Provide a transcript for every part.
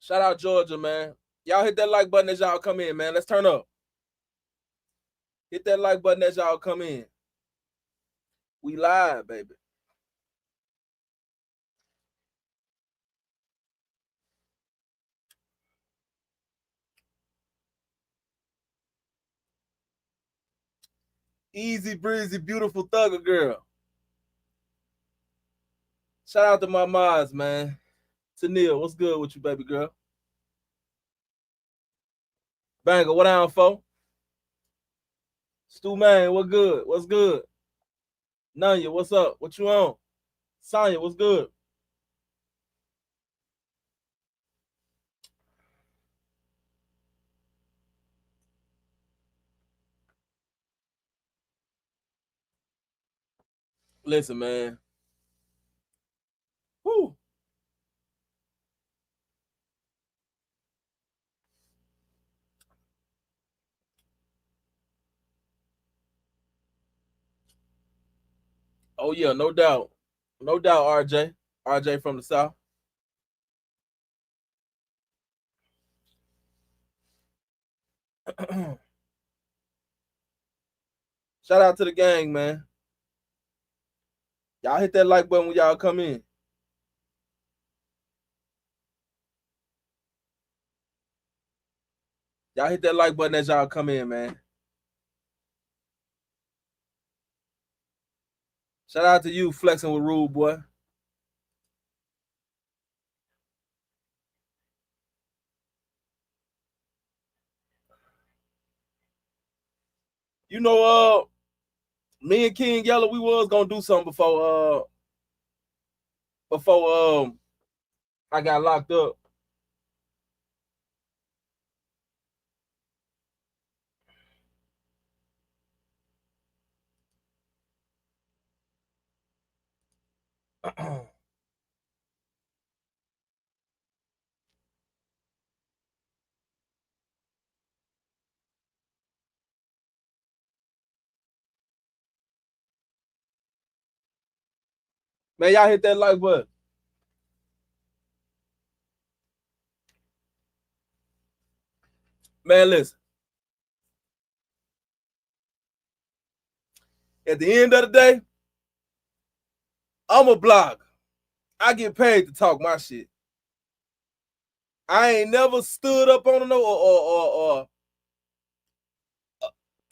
Shout out Georgia, man. Y'all hit that like button as y'all come in, man. Let's turn up. Hit that like button as y'all come in. We live, baby. Easy breezy, beautiful Thugga girl. Shout out to my mods, man. Tanil, what's good with you, baby girl? Banger, what down, fo? Stu man, what good? What's good? Nanya, what's up? What you on? Sonya, what's good? Listen, man. Whew. Oh, yeah, no doubt. No doubt, RJ. RJ from the South. Shout out to the gang, man. Y'all hit that like button when y'all come in. Y'all hit that like button as y'all come in, man. Shout out to you flexing with Rude Boy. You know, me and King Yellow, we was gonna do something before I got locked up. Man, y'all hit that like button. Man, listen. At the end of the day, I'm a blogger. I get paid to talk my shit. I ain't never stood up on a note or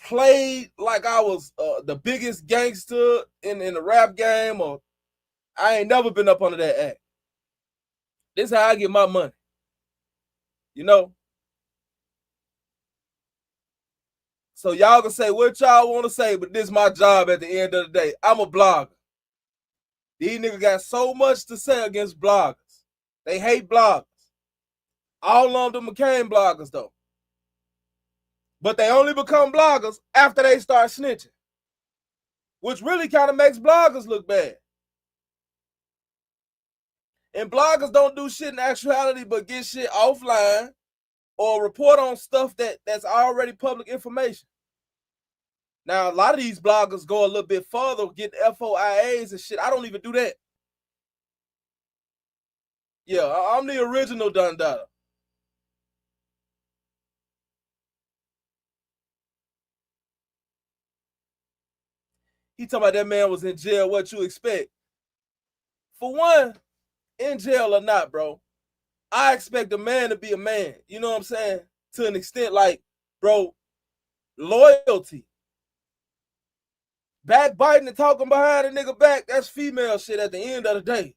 played like I was the biggest gangster in the rap game, or I ain't never been up under that act. This is how I get my money. You know? So y'all can say what y'all want to say, but this is my job at the end of the day. I'm a blogger. These niggas got so much to say against bloggers. They hate bloggers. All of them became bloggers, though. But they only become bloggers after they start snitching, which really kind of makes bloggers look bad. And bloggers don't do shit in actuality but get shit offline or report on stuff that's already public information. Now, a lot of these bloggers go a little bit further, get FOIAs and shit. I don't even do that. Yeah, I'm the original Dun Dada. He talking about that man was in jail. What you expect? For one, in jail or not, bro, I expect a man to be a man. You know what I'm saying? To an extent, like, bro, loyalty. Backbiting and talking behind a nigga back, that's female shit at the end of the day.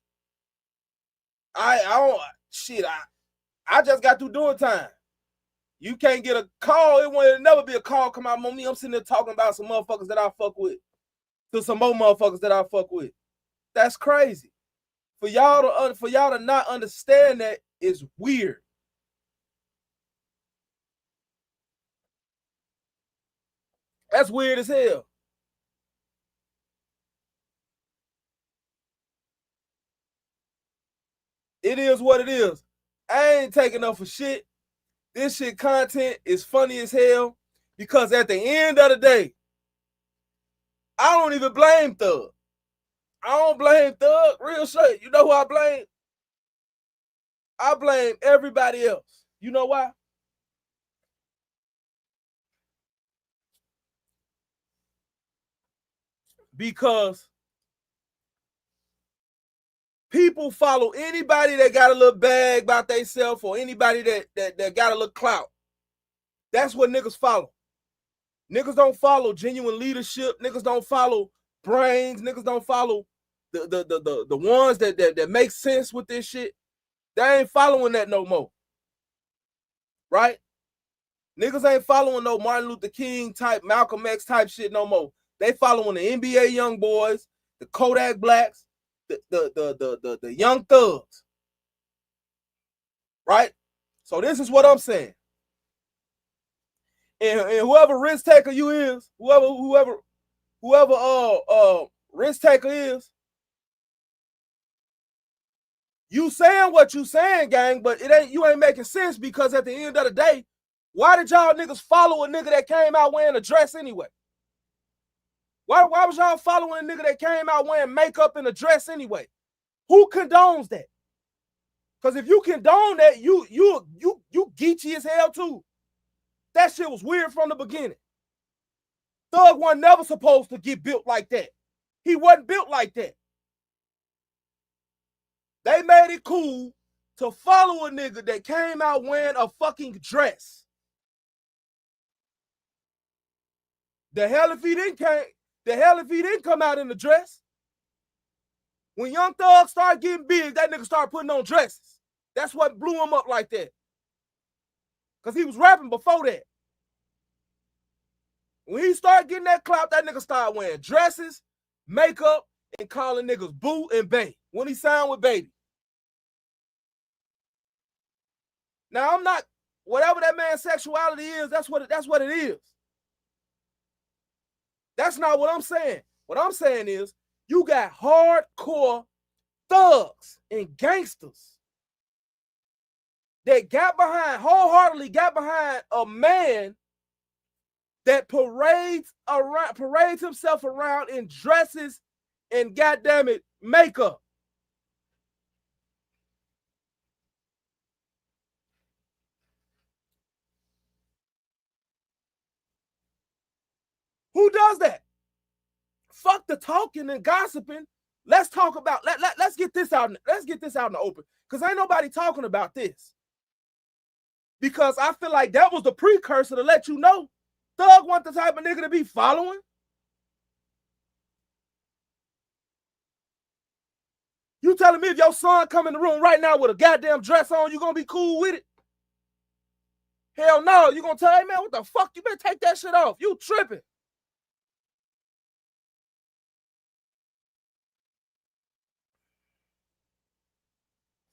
I don't shit. I just got through doing time. You can't get a call. It won't never be a call come out on me. I'm sitting there talking about some motherfuckers that I fuck with to some more motherfuckers that I fuck with. That's crazy. For y'all to not understand that is weird. That's weird as hell. It is what it is. I ain't taking up for shit. This shit content is funny as hell because at the end of the day, I don't even blame Thug. I don't blame Thug. Real shit. You know who I blame? I blame everybody else. You know why? Because people follow anybody that got a little bag about themselves or anybody that got a little clout. That's what niggas follow. Niggas don't follow genuine leadership. Niggas don't follow brains. Niggas don't follow the ones that make sense with this shit. They ain't following that no more. Right? Niggas ain't following no Martin Luther King type, Malcolm X type shit no more. They following the NBA young boys, the Kodak Blacks, the young thugs. Right? So this is what I'm saying. And whoever risk taker you is, whoever risk taker is, you saying what you saying, gang, but you ain't making sense, because at the end of the day, why did y'all niggas follow a nigga that came out wearing a dress anyway? Why was y'all following a nigga that came out wearing makeup and a dress anyway? Who condones that? Because if you condone that, you geeky as hell too. That shit was weird from the beginning. Thug wasn't never supposed to get built like that. He wasn't built like that. They made it cool to follow a nigga that came out wearing a fucking dress. The hell if he didn't come out in the dress. When Young Thug started getting big, that nigga started putting on dresses. That's what blew him up like that. Because he was rapping before that. When he started getting that clout, that nigga started wearing dresses, makeup, and calling niggas boo and bae when he signed with Baby. Now, I'm not, whatever that man's sexuality is, that's what it is. That's not what I'm saying. What I'm saying is, you got hardcore thugs and gangsters that wholeheartedly got behind a man that parades himself around in dresses and goddamn it, makeup. Who does that? Fuck the talking and gossiping. Let's talk about, let's get this out. Let's get this out in the open. Because ain't nobody talking about this. Because I feel like that was the precursor to let you know Thug want the type of nigga to be following. You telling me if your son come in the room right now with a goddamn dress on, you gonna be cool with it? Hell no, you gonna tell, hey man, what the fuck? You better take that shit off. You tripping.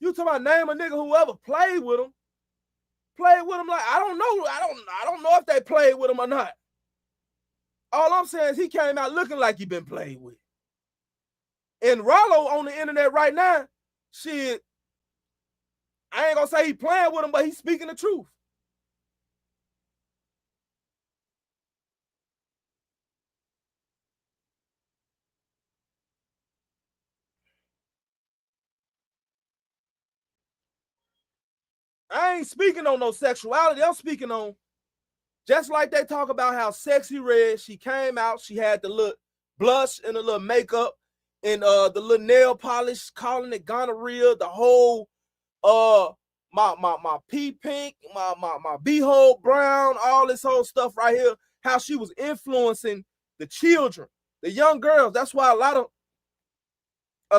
You talking about name a nigga who ever played with him. Played with him like, I don't know. I don't know if they played with him or not. All I'm saying is he came out looking like he been played with. And Rollo on the internet right now, shit, I ain't gonna say he playing with him, but he's speaking the truth. I ain't speaking on no sexuality. I'm speaking on, just like they talk about how Sexy Red, she came out, she had the little blush and the little makeup and the little nail polish, calling it gonorrhea, the whole my pea pink, my beehole brown, all this whole stuff right here, how she was influencing the children, the young girls. That's why a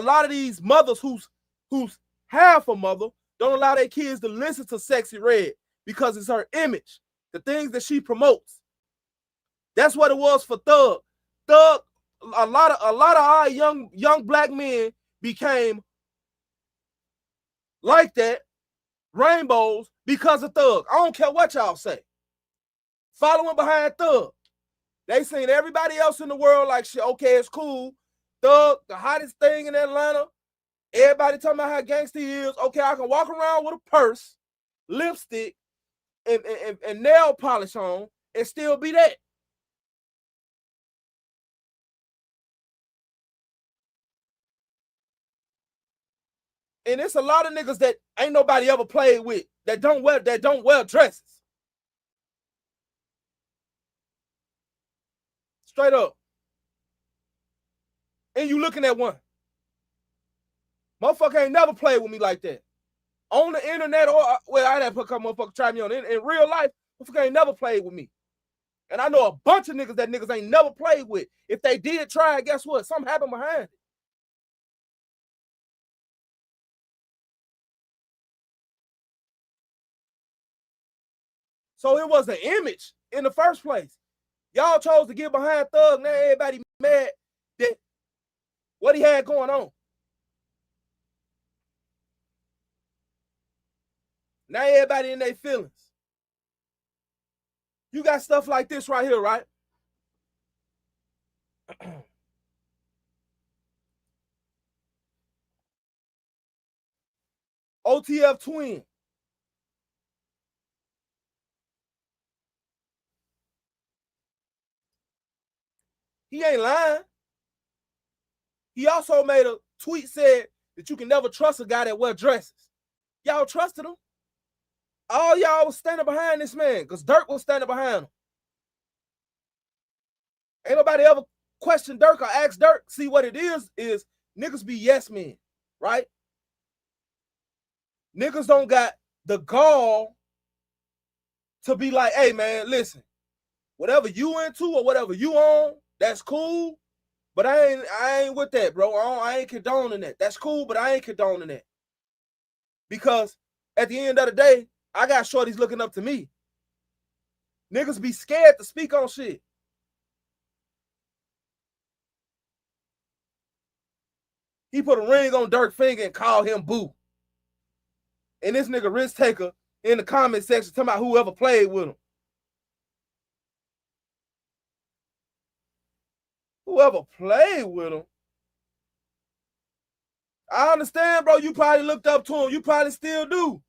lot of these mothers who's half a mother don't allow their kids to listen to Sexy Red, because it's her image, the things that she promotes. That's what it was for Thug. Thug, a lot of our young black men became like that, rainbows, because of Thug. I don't care what y'all say. Following behind Thug. They seen everybody else in the world like shit. Okay, it's cool. Thug, the hottest thing in Atlanta. Everybody talking about how gangster he is. Okay, I can walk around with a purse, lipstick, and nail polish on and still be that. And it's a lot of niggas that ain't nobody ever played with that don't wear dresses. Straight up. And you looking at one. Motherfucker ain't never played with me like that. On the internet, or well, I had to put a couple motherfuckers try me on. In real life, motherfucker ain't never played with me. And I know a bunch of niggas that niggas ain't never played with. If they did try, guess what? Something happened behind it. So it was an image in the first place. Y'all chose to get behind Thug. Now everybody mad that what he had going on. Now everybody in their feelings. You got stuff like this right here, right? OTF twin. He ain't lying. He also made a tweet said that you can never trust a guy that wear dresses. Y'all trusted him? All y'all was standing behind this man because Dirk was standing behind him. Ain't nobody ever questioned Dirk or asked Dirk. See, what it is niggas be yes men, right? Niggas don't got the gall to be like, hey, man, listen, whatever you into or whatever you on, that's cool, but I ain't with that, bro. I ain't condoning that. That's cool, but I ain't condoning that. Because at the end of the day, I got shorties looking up to me. Niggas be scared to speak on shit. He put a ring on Dirk's finger and called him boo. And this nigga risk taker in the comment section talking about whoever played with him. Whoever played with him. I understand, bro. You probably looked up to him. You probably still do.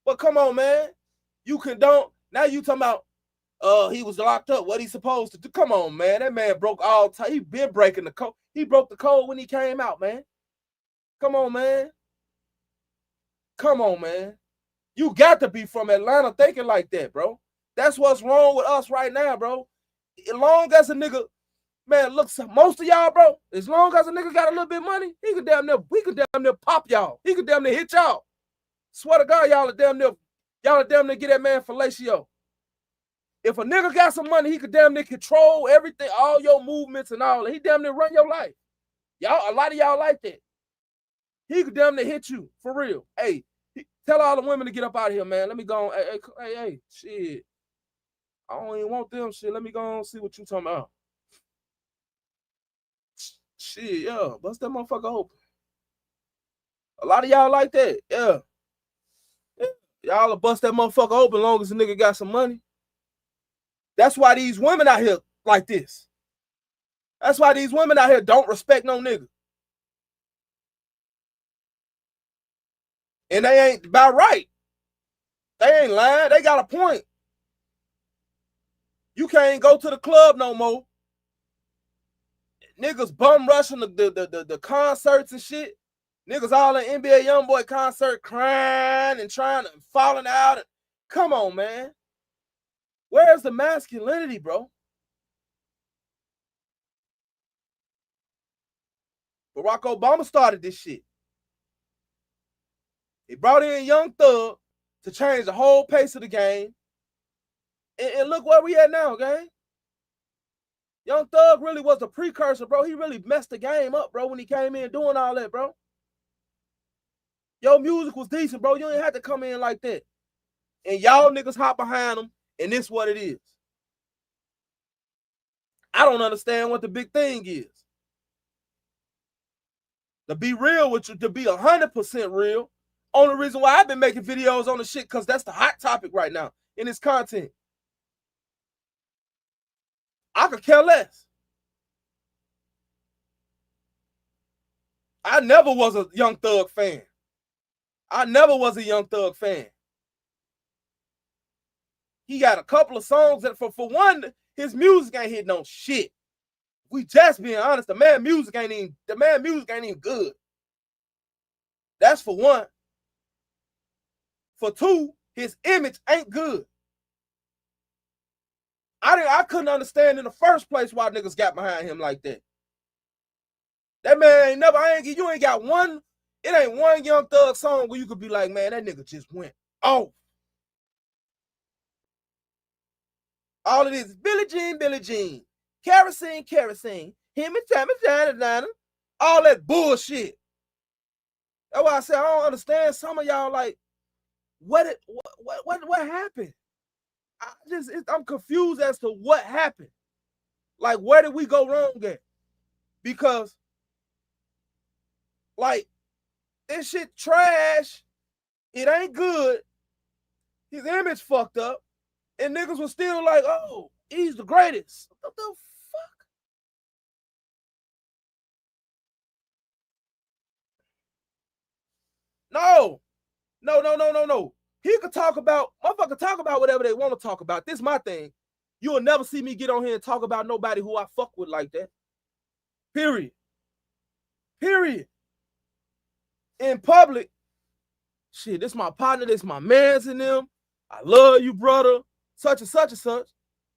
But come on, man. You condone. Now you talking about he was locked up. What he supposed to do? Come on, man. That man broke all time. He been breaking the code. He broke the code when he came out, man. Come on, man. Come on, man. You got to be from Atlanta thinking like that, bro. That's what's wrong with us right now, bro. As long as a nigga, man, look, most of y'all, bro, as long as a nigga got a little bit of money, we could damn near pop y'all. He could damn near hit y'all. Swear to God, y'all are damn near get that man fellatio. If a nigga got some money, he could damn near control everything, all your movements and all that. He damn near run your life. Y'all, a lot of y'all like that. He could damn near hit you, for real. Hey, tell all the women to get up out of here, man. Let me go on. Hey, shit. I don't even want them shit. Let me go on and see what you talking about. Shit, yeah. Bust that motherfucker open. A lot of y'all like that, yeah. Y'all will bust that motherfucker open as long as the nigga got some money. That's why these women out here like this. That's why these women out here don't respect no nigga. And they ain't about right. They ain't lying. They got a point. You can't go to the club no more. Niggas bum rushing the concerts and shit. Niggas all in NBA Youngboy concert crying and trying to falling out. Come on, man. Where's the masculinity, bro? Barack Obama started this shit. He brought in Young Thug to change the whole pace of the game. And look where we at now, gang. Young Thug really was the precursor, bro. He really messed the game up, bro, when he came in doing all that, bro. Your music was decent, bro. You ain't had to come in like that. And y'all niggas hop behind him, and this what it is. I don't understand what the big thing is. To be real with you, to be 100% real, only reason why I've been making videos on the shit, because that's the hot topic right now in this content. I could care less. I never was a Young Thug fan. He got a couple of songs that, for one, his music ain't hitting no shit. We just being honest, the man music ain't even good. That's for one. For two, his image ain't good. I couldn't understand in the first place why niggas got behind him like that. That man ain't never, you ain't got one, it ain't one Young Thug song where you could be like, man, that nigga just went off. All of this, Billie Jean, kerosene, him and Tammy, all that bullshit. That's why I said I don't understand some of y'all like, what happened? I'm confused as to what happened. Like, where did we go wrong at? Because, like, this shit trash. It ain't good. His image fucked up. And niggas was still like, oh, he's the greatest. What the fuck? No. He could talk about, motherfucker talk about whatever they want to talk about. This is my thing. You'll never see me get on here and talk about nobody who I fuck with like that. Period. In public, shit, this my partner, this my mans in them. I love you, brother. Such and such and such.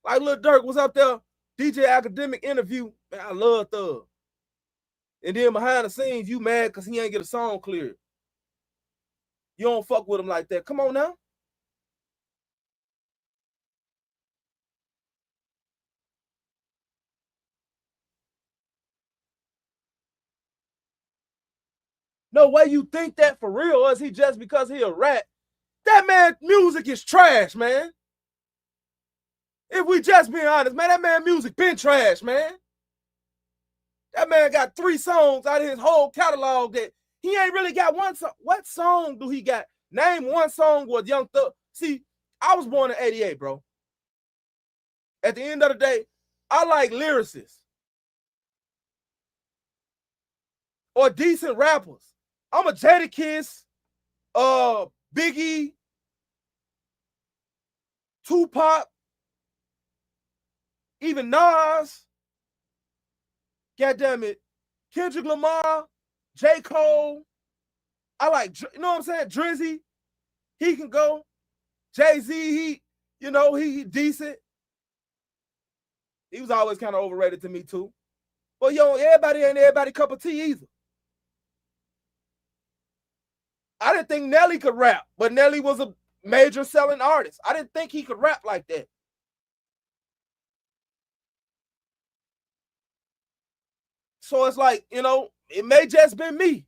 Like Lil Durk was up there, DJ Academic interview. Man, I love Thug. And then behind the scenes, you mad because he ain't get a song cleared. You don't fuck with him like that. Come on now. No way you think that for real, or is he just because he a rat? That man music is trash, man. If we just be honest, man, that man music been trash, man. That man got 3 songs out of his whole catalog that he ain't really got one song. What song do he got? Name one song with Young Thug. See, I was born in 88, bro. At the end of the day, I like lyricists or decent rappers. I'm a Jadakiss, Biggie, Tupac, even Nas, goddamn it, Kendrick Lamar, J. Cole. I like, you know what I'm saying? Drizzy, he can go. Jay-Z, he decent. He was always kind of overrated to me too. But everybody ain't everybody cup of tea either. I didn't think Nelly could rap, but Nelly was a major selling artist. I didn't think he could rap like that. So it's like, it may just been me.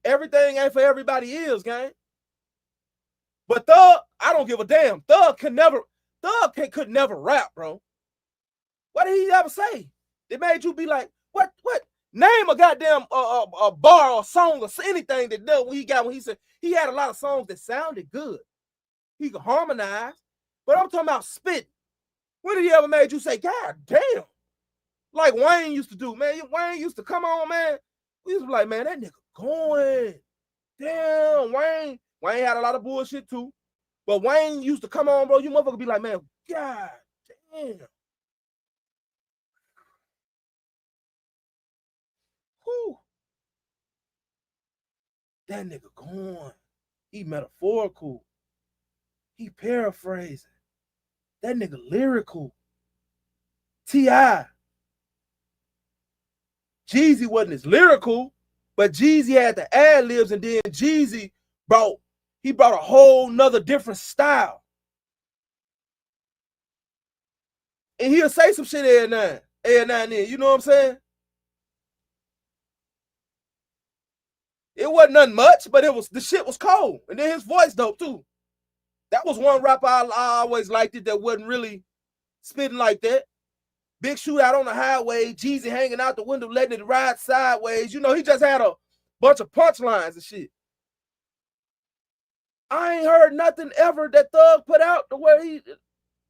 Everything ain't for everybody is, gang. But Thug, I don't give a damn. Thug could never rap, bro. What did he ever say? It made you be like, what? Name a goddamn a bar or song or anything that done when he said he had a lot of songs that sounded good. He could harmonize, but I'm talking about spit. When did he ever made you say, God damn? Like Wayne used to do, man. Wayne used to come on, man. We used to be like, man, that nigga going. Damn, Wayne. Wayne had a lot of bullshit too. But Wayne used to come on, bro. You motherfucker be like, man, God damn. Whew. That nigga going. He metaphorical. He paraphrasing. That nigga lyrical. T.I. Jeezy wasn't as lyrical, but Jeezy had the ad-libs, and then Jeezy brought a whole nother different style. And he'll say some shit every now and then. You know what I'm saying? It wasn't nothing much, but the shit was cold. And then his voice dope too. That was one rapper I always liked it that wasn't really spitting like that. Big shootout on the highway, Jeezy hanging out the window, letting it ride sideways. He just had a bunch of punchlines and shit. I ain't heard nothing ever that Thug put out the way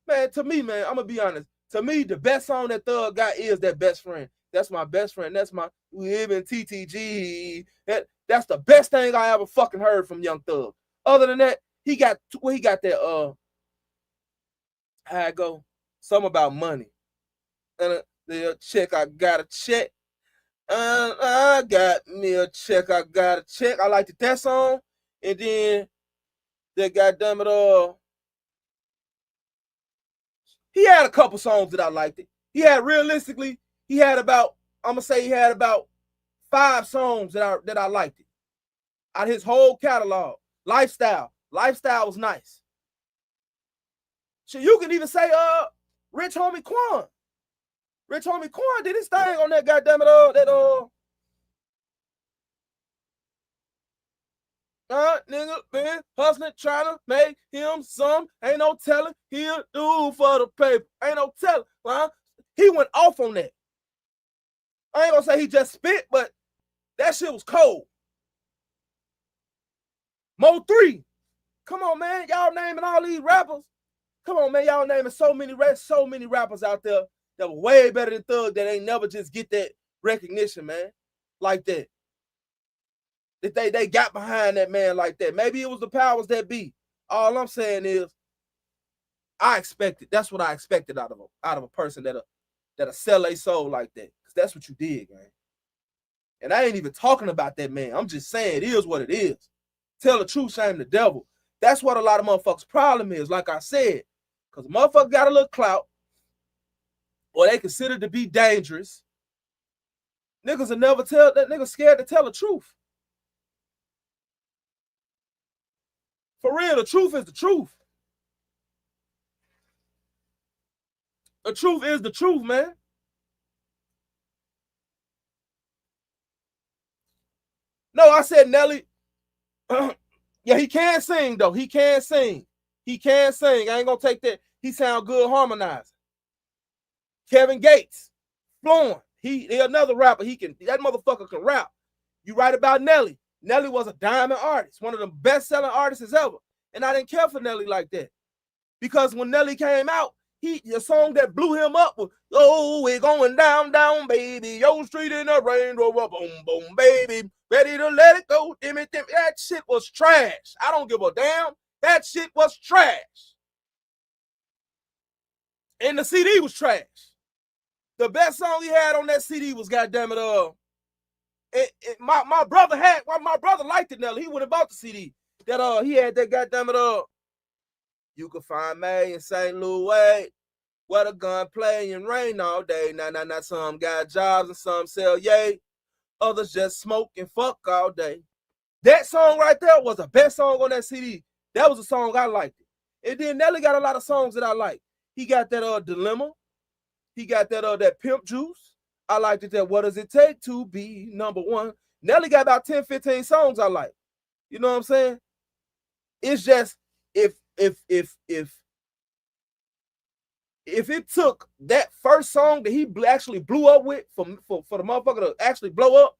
man, to me, man, I'm gonna be honest. To me, the best song that Thug got is that Best Friend. That's my best friend. That's my we live in TTG. That's the best thing I ever fucking heard from Young Thug. Other than that, he got that how I go, something about money. And the check, I got a check. I got me a check. I got a check. I liked that song. And then that goddamn it, he had a couple songs that I liked it. He had realistically, he had about 5 songs that I liked it. Out of his whole catalog. Lifestyle was nice. So you can even say Rich Homie Quan. Rich Homie Quan did his thing on that goddamn it, nigga been hustling, trying to make him some. Ain't no telling he'll do for the paper. Ain't no telling. He went off on that. I ain't gonna say he just spit, but that shit was cold. Mo 3. Come on, man. Y'all naming all these rappers. Come on, man. Y'all naming so many rappers out there that were way better than Thug that ain't never just get that recognition, man. Like that. That they got behind that man like that. Maybe it was the powers that be. All I'm saying is, I expected. That's what I expected out of a person that'll sell their soul like that. Because that's what you did, man. And I ain't even talking about that man. I'm just saying it is what it is. Tell the truth, shame the devil. That's what a lot of motherfuckers' problem is, like I said. Because motherfucker got a little clout, or they consider to be dangerous. Niggas will never tell that nigga scared to tell the truth. For real, the truth is the truth. The truth is the truth, man. No, I said Nelly. Yeah, he can sing, though. He can sing. He can sing. I ain't gonna take that. He sound good harmonizing. Kevin Gates, flowing. He another rapper. That motherfucker can rap. You right about Nelly. Nelly was a diamond artist, one of the best-selling artists ever. And I didn't care for Nelly like that. Because when Nelly came out, the song that blew him up was, oh, we're going down, down, baby. Yo, street in the Range Rover, boom, boom, baby. Ready to let it go, dimmy, dimmy. That shit was trash. I don't give a damn. That shit was trash. And the CD was trash. The best song he had on that CD was goddamn it, my brother liked it, Nelly. He would have bought the CD. That he had that goddamn it you could find me in St. Louis where the gun play and rain all day. Now, some got jobs and some sell yay. Others just smoke and fuck all day. That song right there was the best song on that CD. That was a song I liked it. And then Nelly got a lot of songs that I like. He got that Dilemma. He got that Pimp Juice. I liked it. That What Does It Take to Be Number One. Nelly got about 10, 15 songs I like. You know what I'm saying? It's just if it took that first song that he actually blew up with for the motherfucker to actually blow up,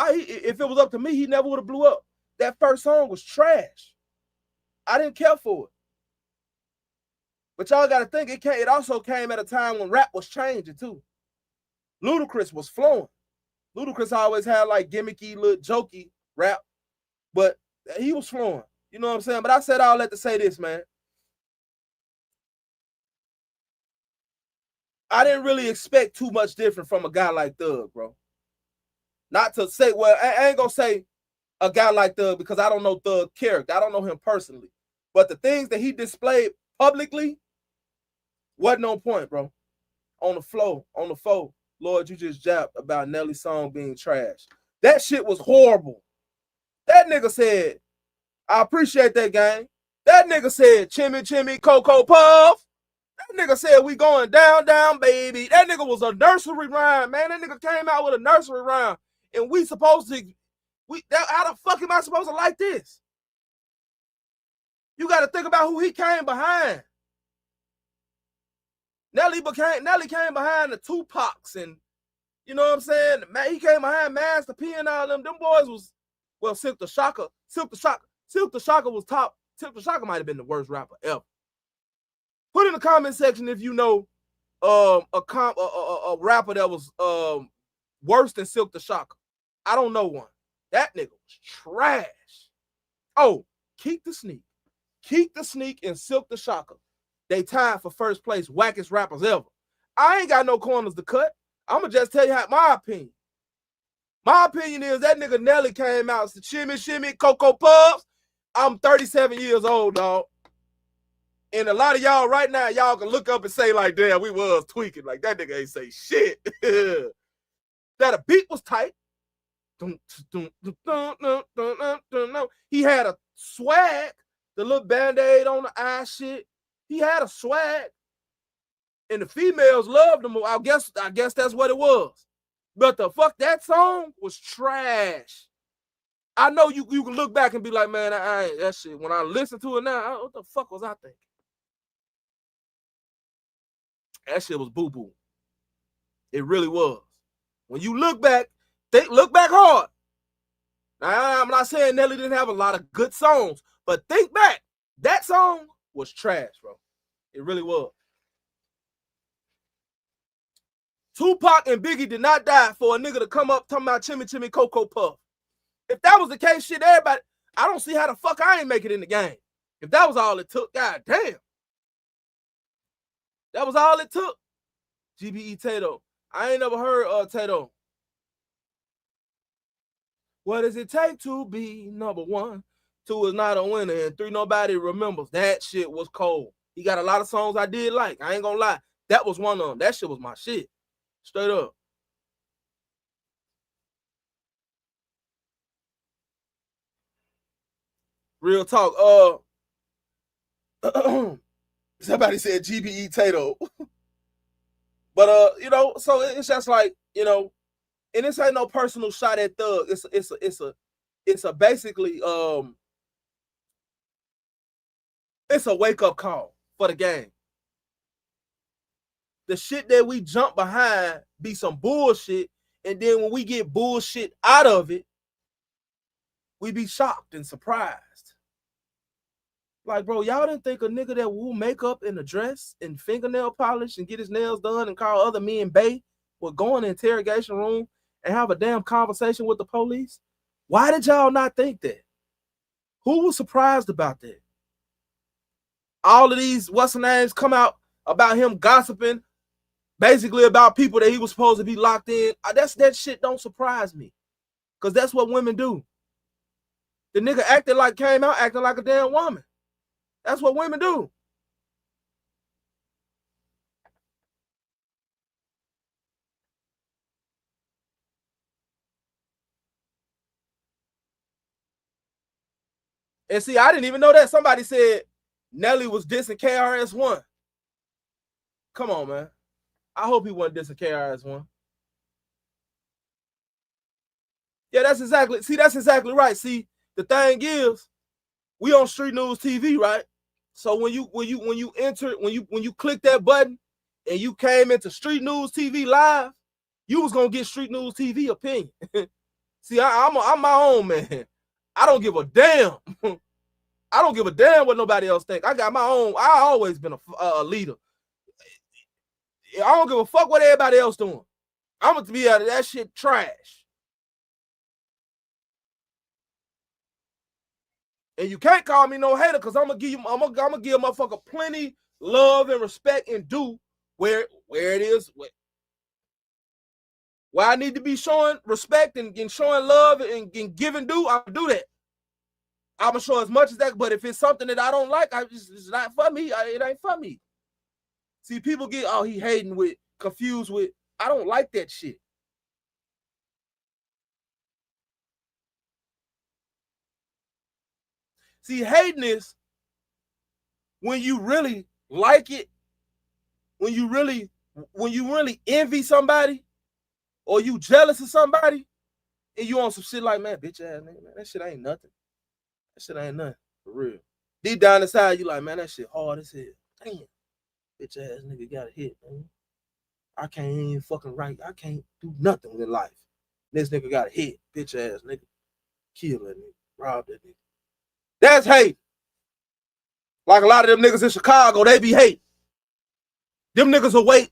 if it was up to me, he never would have blew up. That first song was trash. I didn't care for it. But y'all got to think, it also came at a time when rap was changing too. Ludacris was flowing. Ludacris always had like gimmicky, little jokey rap, but he was flowing. You know what I'm saying? But I said all that to say this, man. I didn't really expect too much different from a guy like Thug, bro. Not to say, well, I ain't gonna say a guy like Thug because I don't know Thug's character. I don't know him personally. But the things that he displayed publicly wasn't on point, bro. On the floor. Lord, you just jabbed about Nelly's song being trash. That shit was horrible. That nigga said, I appreciate that, gang. That nigga said, chimmy, chimmy, Cocoa Puff. That nigga said, we going down, down, baby. That nigga was a nursery rhyme, man. That nigga came out with a nursery rhyme. And we supposed to, how the fuck am I supposed to like this? You got to think about who he came behind. Nelly came behind the Tupacs and, you know what I'm saying? He came behind Master P and all them. Them boys was, well, Silk the Shocker was top. Silk the Shocker might have been the worst rapper ever. Put in the comment section if you know a rapper that was worse than Silk the Shocker. I don't know one. That nigga was trash. Oh, Keek the Sneak and Silk the Shocker. They tied for first place, wackest rappers ever. I ain't got no corners to cut. I'ma just tell you my opinion. My opinion is that nigga Nelly came out, so shimmy, shimmy, Cocoa Puffs. I'm 37 years old, dog. And a lot of y'all right now, y'all can look up and say, like, damn, we was tweaking. Like, that nigga ain't say shit. That a beat was tight. He had a swag, the little band-aid on the eye shit. He had a swag. And the females loved him. I guess that's what it was. But the fuck, that song was trash. I know you can look back and be like, man, that shit, when I listen to it now, what the fuck was I thinking? That shit was boo-boo. It really was. When you look back, look back hard. Now, I'm not saying Nelly didn't have a lot of good songs, but think back. That song was trash, bro. It really was. Tupac and Biggie did not die for a nigga to come up talking about Chimmy Chimmy Cocoa Puff. If that was the case, shit, everybody, I don't see how the fuck I ain't make it in the game. If that was all it took, god damn. That was all it took. GBE Tato. I ain't never heard Tato. What does it take to be number one? 2 is not a winner, and 3 nobody remembers. That shit was cold. He got a lot of songs I did like. I ain't gonna lie. That was one of them. That shit was my shit. Straight up. Real talk. Somebody said GBE Tato. But you know, so it's just like, you know, and this ain't no personal shot at Thug. It's a basically it's a wake-up call for the game. The shit that we jump behind be some bullshit, and then when we get bullshit out of it, we be shocked and surprised. Like, bro, y'all didn't think a nigga that will makeup and a dress and fingernail polish and get his nails done and call other men bae would go in the interrogation room and have a damn conversation with the police? Why did y'all not think that? Who was surprised about that? All of these what's the names come out about him gossiping, basically about people that he was supposed to be locked in. That shit don't surprise me, because that's what women do. The nigga came out acting like a damn woman. That's what women do. And see, I didn't even know that. Somebody said Nelly was dissing KRS-One. Come on, man. I hope he wasn't dissing KRS-One. Yeah, that's exactly right. See, the thing is, we on Street News TV, right? So when you click that button and you came into Street News TV live, you was gonna get Street News TV opinion. See, I'm my own man. I don't give a damn. I don't give a damn what nobody else think. I got my own. I always been a leader. I don't give a fuck what everybody else doing. I'm gonna be out of that shit trash. And you can't call me no hater, because I'm gonna give a motherfucker plenty love and respect and due where it is. Where I need to be showing respect and showing love and giving due, I'll do that. I'm gonna show as much as that. But if it's something that I don't like, it's not for me. It ain't for me. See, people get he hating with, confused with. I don't like that shit. See, hating is when you really like it, when you really envy somebody, or you jealous of somebody, and you on some shit like, man, bitch ass nigga, man, that shit ain't nothing. That shit ain't nothing, for real. Deep down inside, you like, man, that shit hard as hell. Damn, bitch ass nigga got a hit, man. I can't even fucking write. I can't do nothing in life. This nigga got a hit, bitch ass nigga. Kill that nigga, rob that nigga. That's hate. Like a lot of them niggas in Chicago, they be hate. Them niggas will wait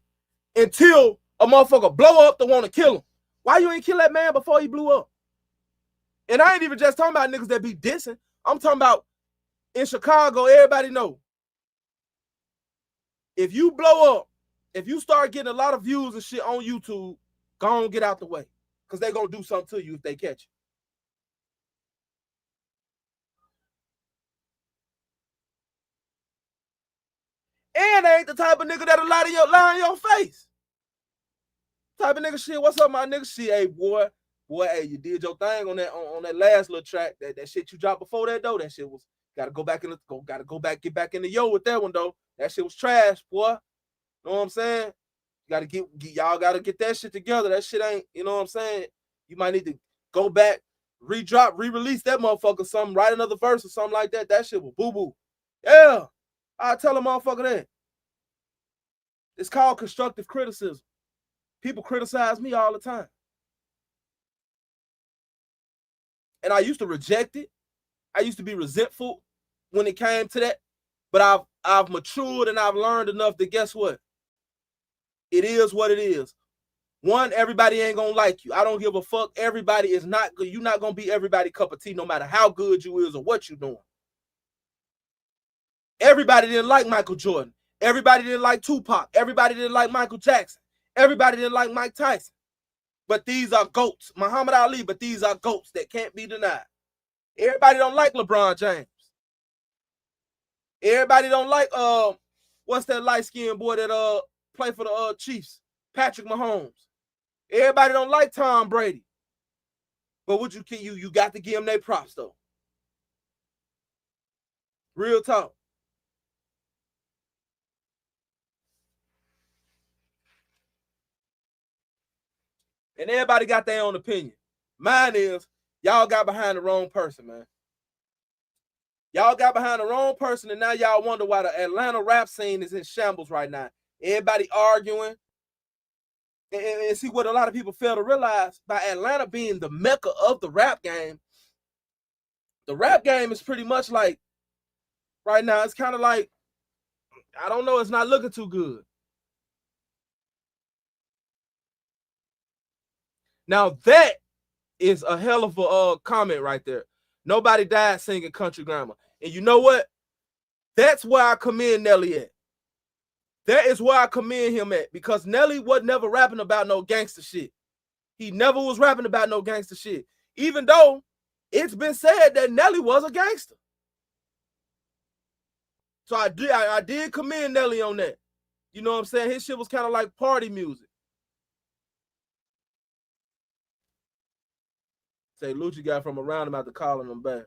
until a motherfucker blow up to want to kill him. Why you ain't kill that man before he blew up? And I ain't even just talking about niggas that be dissing. I'm talking about in Chicago, everybody know. If you blow up, if you start getting a lot of views and shit on YouTube, go on, get out the way. because they're going to do something to you if they catch you. And they ain't the type of nigga that'll lie in your face. Type of nigga, shit, what's up, my nigga? Shit, hey, boy, hey, you did your thing on that last little track. That shit you dropped before that, though, that shit was, gotta go back, get back in the yo with that one, though. That shit was trash, boy. Know what I'm saying? Y'all gotta get that shit together. That shit ain't, you know what I'm saying? You might need to go back, re-release that motherfucker, something, write another verse or something like that. That shit was boo-boo. Yeah, I tell a motherfucker that. It's called constructive criticism. People criticize me all the time. And I used to reject it. I used to be resentful when it came to that. But I've matured and I've learned enough that guess what? It is what it is. One, everybody ain't gonna like you. I don't give a fuck. Everybody is not good. You're not gonna be everybody's cup of tea, no matter how good you is or what you're doing. Everybody didn't like Michael Jordan. Everybody didn't like Tupac. Everybody didn't like Michael Jackson. Everybody didn't like Mike Tyson. But these are GOATs. Muhammad Ali, but these are GOATs that can't be denied. Everybody don't like LeBron James. Everybody don't like what's that light-skinned boy that play for the Chiefs? Patrick Mahomes. Everybody don't like Tom Brady. But what you got to give them their props though. Real talk. And everybody got their own opinion. Mine is, y'all got behind the wrong person, man. Y'all got behind the wrong person, and now y'all wonder why the Atlanta rap scene is in shambles right now. Everybody arguing. And see what a lot of people fail to realize, by Atlanta being the mecca of the rap game is pretty much like, right now, it's kind of like, I don't know, it's not looking too good. Now that is a hell of a comment right there. Nobody died singing Country Grammar. And you know what? That's where I commend Nelly at. That is where I commend him at, because Nelly was never rapping about no gangster shit. He never was rapping about no gangster shit. Even though it's been said that Nelly was a gangster. So I did commend Nelly on that. You know what I'm saying? His shit was kind of like party music. Say Lucci got from around him after calling him back.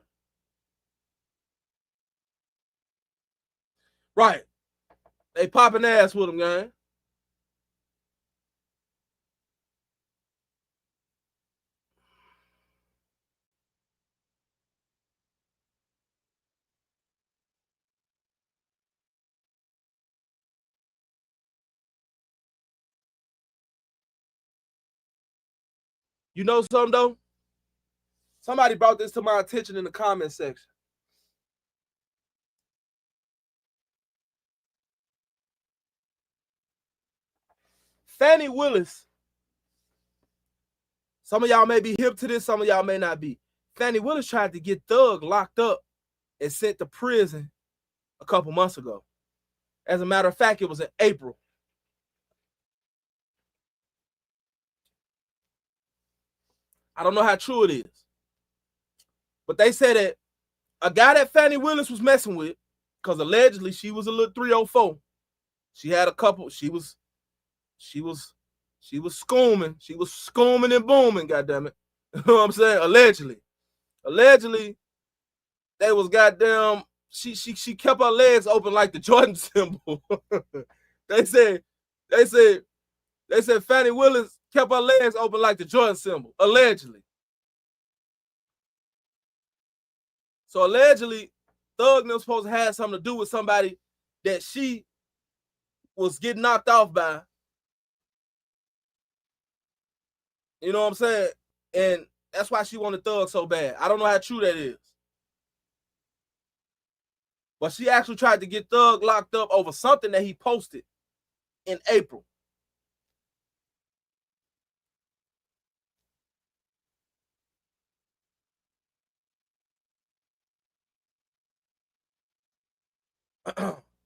Right. They popping ass with him, gang. You know something, though? Somebody brought this to my attention in the comment section. Fani Willis. Some of y'all may be hip to this, some of y'all may not be. Fani Willis tried to get Thug locked up and sent to prison a couple months ago. As a matter of fact, it was in April. I don't know how true it is. But they said that a guy that Fani Willis was messing with, because allegedly she was a little 304. She had a couple, she was schooming. She was schooming and booming, goddammit. You know what I'm saying? Allegedly, they was goddamn, she kept her legs open like the Jordan symbol. They said Fani Willis kept her legs open like the Jordan symbol, allegedly. So allegedly, Thug was supposed to have something to do with somebody that she was getting knocked off by. You know what I'm saying? And that's why she wanted Thug so bad. I don't know how true that is. But she actually tried to get Thug locked up over something that he posted in April.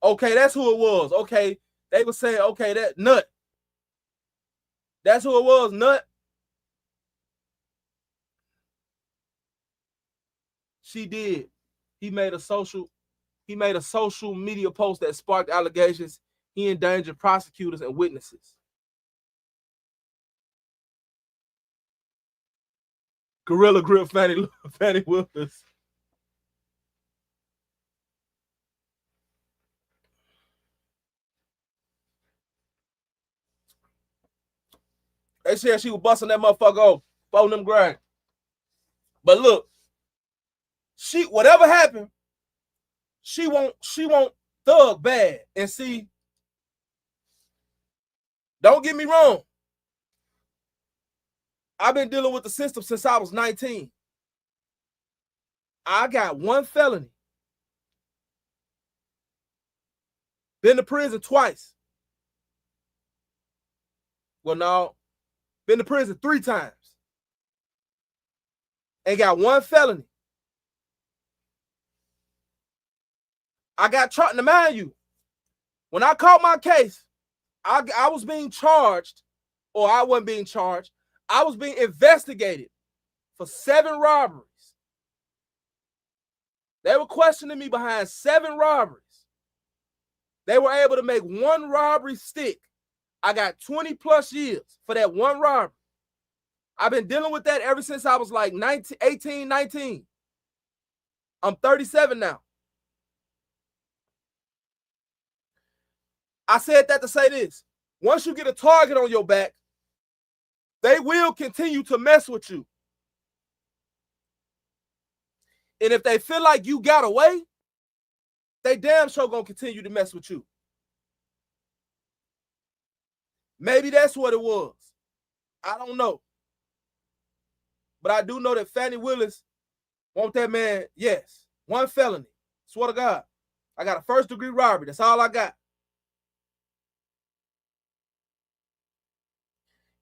Okay, that's who it was. Okay, they were saying, okay, that Nut. That's who it was, Nut. She did. He made a social media post that sparked allegations. He endangered prosecutors and witnesses. Gorilla Grip Fani Willis. They said she was busting that motherfucker off, phone them grind. But look, whatever happened, she won't Thug bad. And see, don't get me wrong. I've been dealing with the system since I was 19. I got one felony. Been to prison twice. Well, no. Been to prison 3 times. And got one felony. I got charged. To mind you, when I caught my case, I was being charged, or I wasn't being charged. I was being investigated for 7 robberies. They were questioning me behind 7 robberies. They were able to make 1 robbery stick. I got 20 plus years for that 1 robbery. I've been dealing with that ever since I was like 18, 19. I'm 37 now. I said that to say this. Once you get a target on your back, they will continue to mess with you. And if they feel like you got away, they damn sure gonna continue to mess with you. Maybe that's what it was. I don't know. But I do know that Fani Willis want that man, yes, 1 felony. Swear to God. I got a 1st-degree robbery. That's all I got.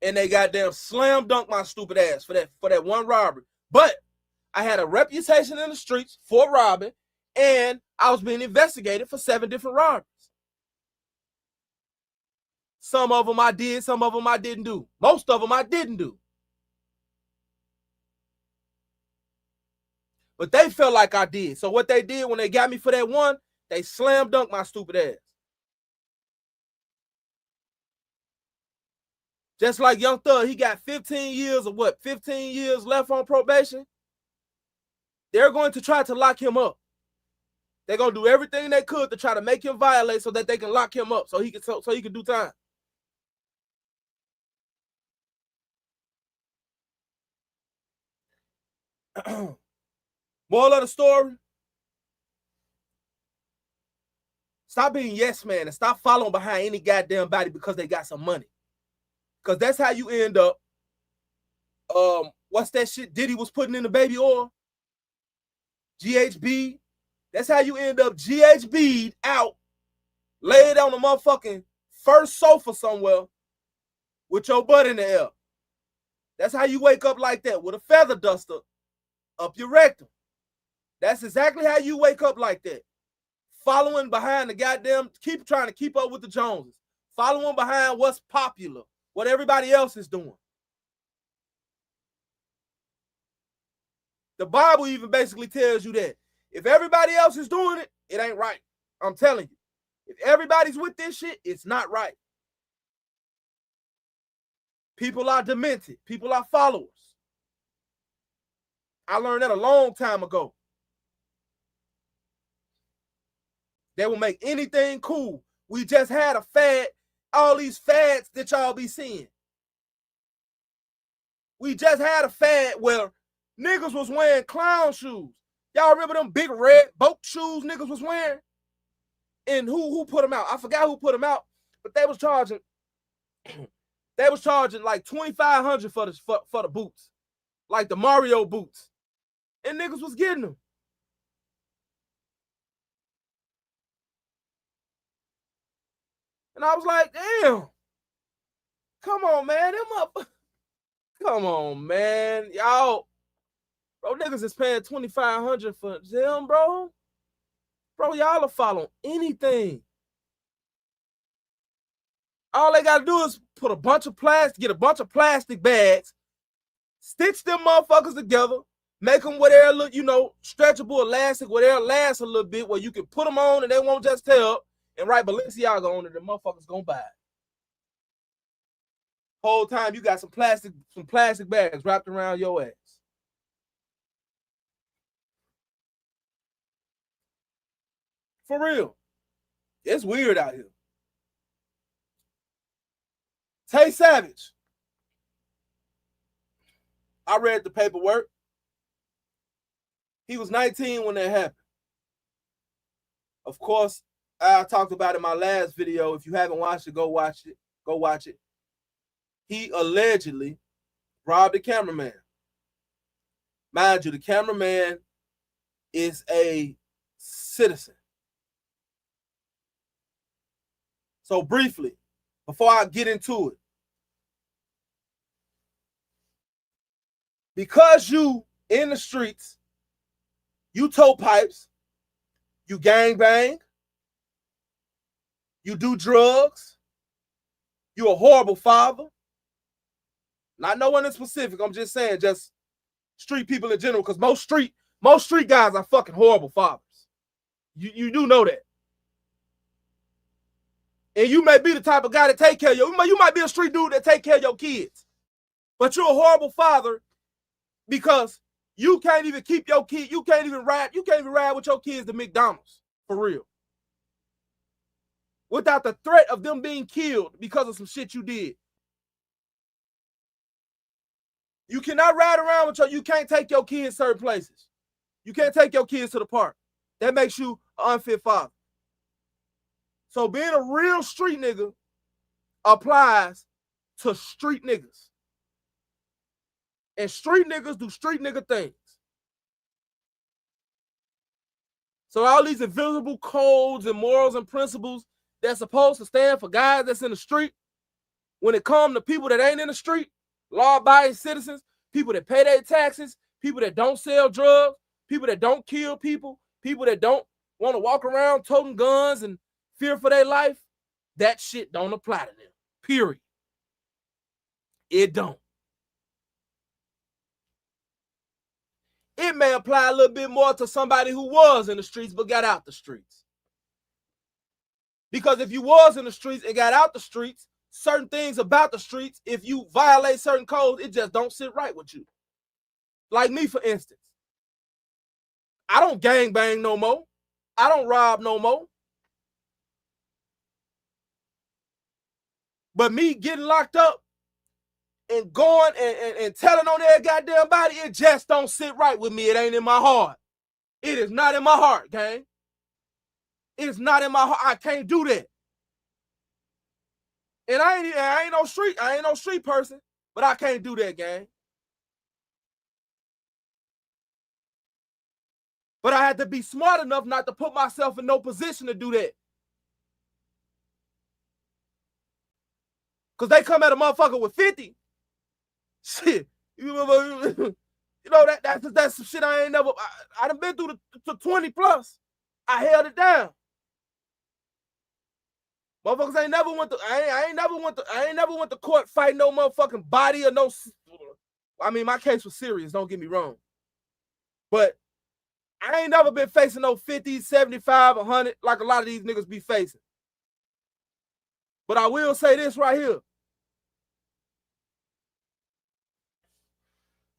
And they goddamn slam dunk my stupid ass for that 1 robbery. But I had a reputation in the streets for robbing, and I was being investigated for 7 different robberies. Some of them I did, some of them I didn't do. Most of them I didn't do. But they felt like I did. So what they did when they got me for that 1, they slam dunked my stupid ass. Just like Young Thug, he got 15 years or what? 15 years left on probation. They're going to try to lock him up. They're going to do everything they could to try to make him violate so that they can lock him up so he can do time. Moral of the story, stop being yes man and stop following behind any goddamn body because they got some money. Because that's how you end up, what's that shit Diddy was putting in the baby oil? GHB. That's how you end up GHB'd out, laid on the motherfucking first sofa somewhere with your butt in the air. That's how you wake up like that, with a feather duster up your rectum. That's exactly how you wake up like that. Following behind the goddamn, trying to keep up with the Joneses. Following behind what's popular, what everybody else is doing. The Bible even basically tells you that if everybody else is doing it, it ain't right. I'm telling you. If everybody's with this shit, it's not right. People are demented. People are followers. I learned that a long time ago. They will make anything cool. We just had a fad, all these fads that y'all be seeing. We just had a fad where niggas was wearing clown shoes. Y'all remember them big red boat shoes niggas was wearing? And who put them out? I forgot who put them out, but they was charging like $2,500 for the boots. Like the Mario boots. And niggas was getting them. And I was like, damn. Come on, man. Come on, man. Y'all. Bro, niggas is paying $2,500 for them, bro. Bro, y'all are following anything. All they gotta do is get a bunch of plastic bags, stitch them motherfuckers together, Make them where they're look, stretchable, elastic, where they'll last a little bit, where you can put them on and they won't just tear up, and write Balenciaga on it, the motherfuckers gonna buy it. Whole time you got some plastic bags wrapped around your ass. For real. It's weird out here. Tay Savage. I read the paperwork. He was 19 when that happened. Of course, I talked about it in my last video. If you haven't watched it, go watch it. Go watch it. He allegedly robbed a cameraman. Mind you, the cameraman is a citizen. So briefly, before I get into it, because you in the streets, you tow pipes, you gangbang, you do drugs, you a horrible father. Not no one in specific. I'm just saying, just street people in general, because most street guys are fucking horrible fathers. You do know that. And you may be the type of guy that take care of you might be a street dude that take care of your kids. But you're a horrible father because you can't even keep your kid, you can't even ride with your kids to McDonald's. For real. Without the threat of them being killed because of some shit you did. You cannot ride around with you can't take your kids certain places. You can't take your kids to the park. That makes you an unfit father. So being a real street nigga applies to street niggas. And street niggas do street nigga things. So all these invisible codes and morals and principles that's supposed to stand for guys that's in the street, when it comes to people that ain't in the street, law-abiding citizens, people that pay their taxes, people that don't sell drugs, people that don't kill people, people that don't want to walk around toting guns and fear for their life, that shit don't apply to them. Period. It don't. It may apply a little bit more to somebody who was in the streets but got out the streets. Because if you was in the streets and got out the streets, certain things about the streets, if you violate certain codes, it just don't sit right with you. Like me, for instance. I don't gangbang no more. I don't rob no more. But me getting locked up and going and telling on their goddamn body, it just don't sit right with me. It ain't in my heart. It is not in my heart, gang. It is not in my heart. I can't do that. And I ain't no street person, but I can't do that, gang. But I had to be smart enough not to put myself in no position to do that. Because they come at a motherfucker with 50. Shit. You know, that's some shit I ain't never, I done been through the 20 plus. I held it down. Motherfuckers ain't never went to, I ain't never went to court fighting no motherfucking body or no, I mean, my case was serious, don't get me wrong. But I ain't never been facing no 50, 75, 100 like a lot of these niggas be facing. But I will say this right here.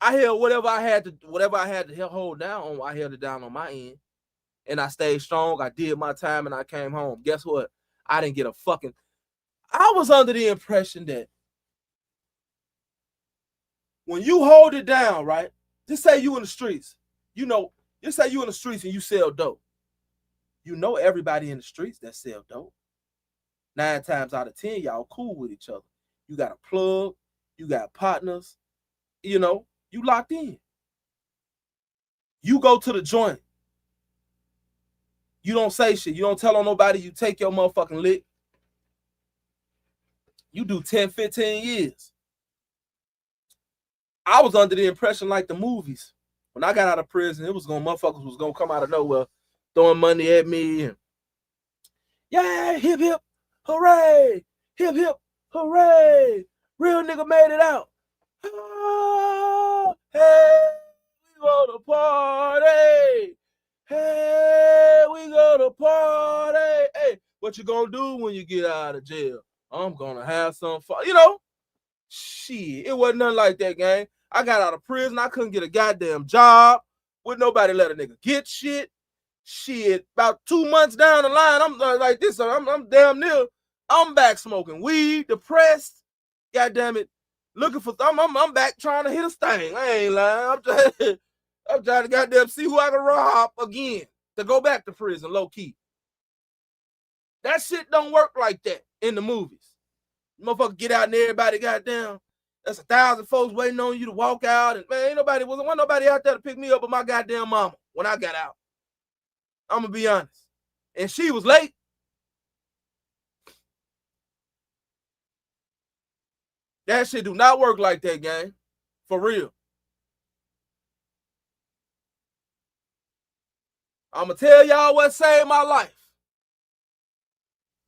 I held whatever I had to hold down on, I held it down on my end. And I stayed strong. I did my time and I came home. Guess what? I didn't get a fucking, I was under the impression that when you hold it down, right? Just say you in the streets, just say you in the streets and you sell dope. You know everybody in the streets that sell dope. 9 times out of 10, y'all cool with each other. You got a plug, you got partners, you locked in. You go to the joint. You don't say shit. You don't tell on nobody. You take your motherfucking lick. You do 10, 15 years. I was under the impression like the movies. When I got out of prison, it was motherfuckers was gonna come out of nowhere throwing money at me. And, yeah, hip, hip, hooray. Hip, hip, hooray. Real nigga made it out. Oh, hey, go to party. Hey, we go to party. Hey, what you gonna do when you get out of jail? I'm gonna have some fun. You know, shit, it wasn't nothing like that, gang. I got out of prison. I couldn't get a goddamn job. Would nobody let a nigga get shit. Shit, about 2 months down the line, I'm like this. I'm damn near. I'm back smoking weed, depressed. Goddamn it, looking for. I'm back trying to hit a sting. I ain't lying. I'm trying to goddamn see who I can rob again to go back to prison, low key. That shit don't work like that in the movies. Motherfucker get out and everybody goddamn. That's 1,000 folks waiting on you to walk out, and man, wasn't nobody out there to pick me up but my goddamn mama when I got out. I'm gonna be honest. And she was late. That shit do not work like that, gang. For real. I'm gonna tell y'all what saved my life.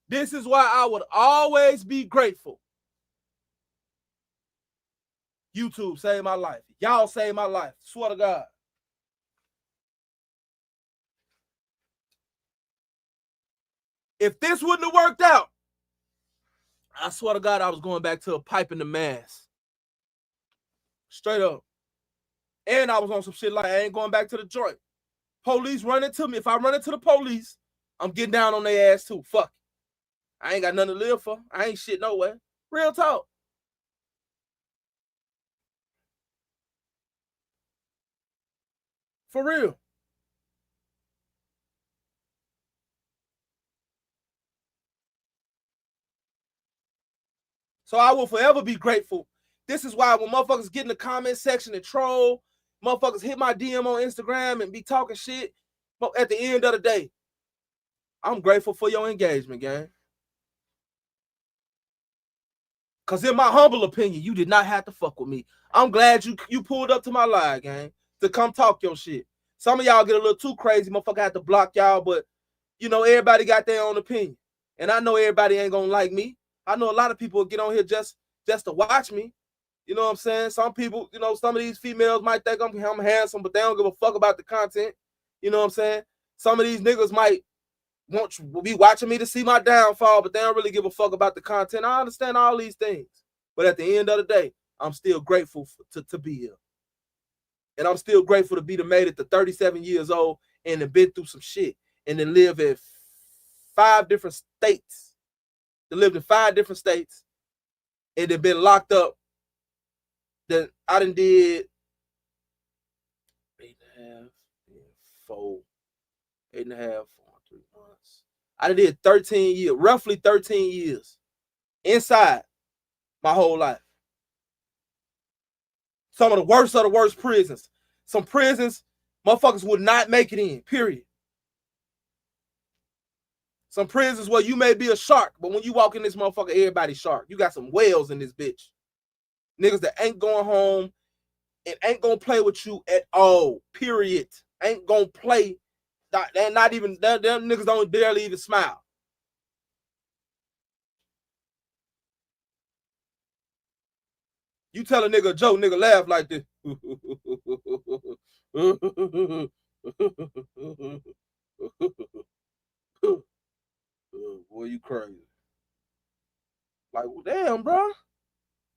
This is why I would always be grateful. YouTube saved my life. Y'all saved my life. Swear to God. If this wouldn't have worked out, I swear to God, I was going back to a pipe in the mask. Straight up. And I was on some shit like I ain't going back to the joint. Police run into me. If I run into the police, I'm getting down on their ass too. Fuck. I ain't got nothing to live for. I ain't shit nowhere. Real talk. For real. So I will forever be grateful. This is why when motherfuckers get in the comment section and troll, motherfuckers hit my DM on Instagram and be talking shit, but at the end of the day, I'm grateful for your engagement, gang. Because in my humble opinion, you did not have to fuck with me. I'm glad you pulled up to my live, gang, to come talk your shit. Some of y'all get a little too crazy. Motherfucker had to block y'all, but, you know, everybody got their own opinion. And I know everybody ain't going to like me. I know a lot of people get on here just to watch me. You know what I'm saying? Some people, you know, some of these females might think I'm handsome, but they don't give a fuck about the content. You know what I'm saying? Some of these niggas might be watching me to see my downfall, but they don't really give a fuck about the content. I understand all these things. But at the end of the day, I'm still grateful to be here. And I'm still grateful to be made it to 37 years old and have been through some shit and then live in 5 different states. They lived in 5 different states and they've been locked up. Then I done did 8.5, 4, 8.5, 4, 3 months. I done did 13 years, roughly 13 years inside my whole life. Some of the worst prisons. Some prisons motherfuckers would not make it in, period. Some prisons where you may be a shark, but when you walk in this motherfucker, everybody's shark. You got some whales in this bitch. Niggas that ain't going home and ain't gonna play with you at all, period. Ain't gonna play. They're not even, them niggas don't barely even smile. You tell a nigga a joke, nigga laugh like this. Boy, you crazy. Like, well, damn, bro.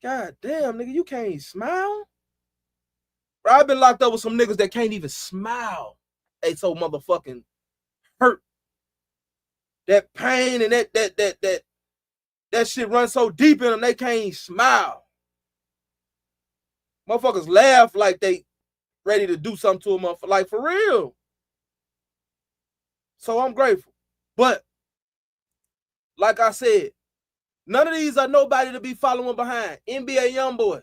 God damn, nigga, you can't smile? Bro, I've been locked up with some niggas that can't even smile. They so motherfucking hurt. That pain and that shit runs so deep in them, they can't smile. Motherfuckers laugh like they ready to do something to a motherfucker. Like, for real. So I'm grateful. But, like I said, none of these are nobody to be following behind. NBA Youngboy.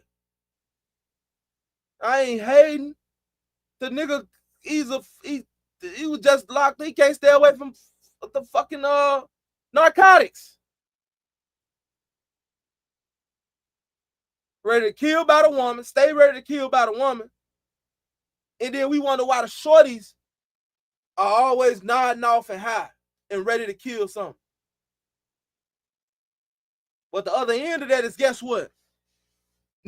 I ain't hating. The nigga, he was just locked. He can't stay away from the fucking narcotics. Ready to kill by the woman. Stay ready to kill by the woman. And then we wonder why the shorties are always nodding off and high and ready to kill something. But the other end of that is, guess what?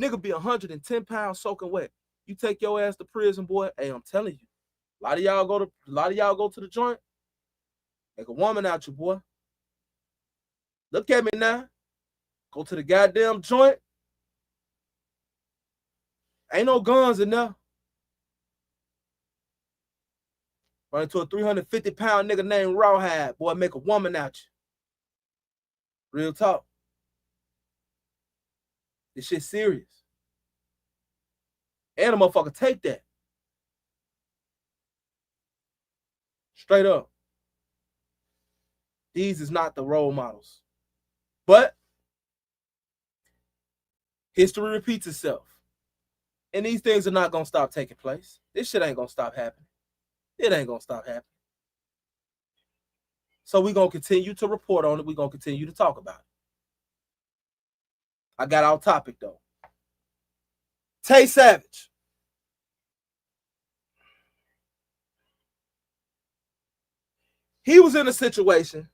Nigga be 110 pounds soaking wet. You take your ass to prison, boy. Hey, I'm telling you, a lot of y'all go to the joint, make a woman out you, boy. Look at me now. Go to the goddamn joint. Ain't no guns in there. Run into a 350-pound nigga named Rawhide, boy, make a woman out you. Real talk. This shit serious. And a motherfucker take that. Straight up. These is not the role models. But history repeats itself. And these things are not going to stop taking place. This shit ain't going to stop happening. It ain't going to stop happening. So we're going to continue to report on it. We're going to continue to talk about it. I got off topic, though. Tay Savage. He was in a situation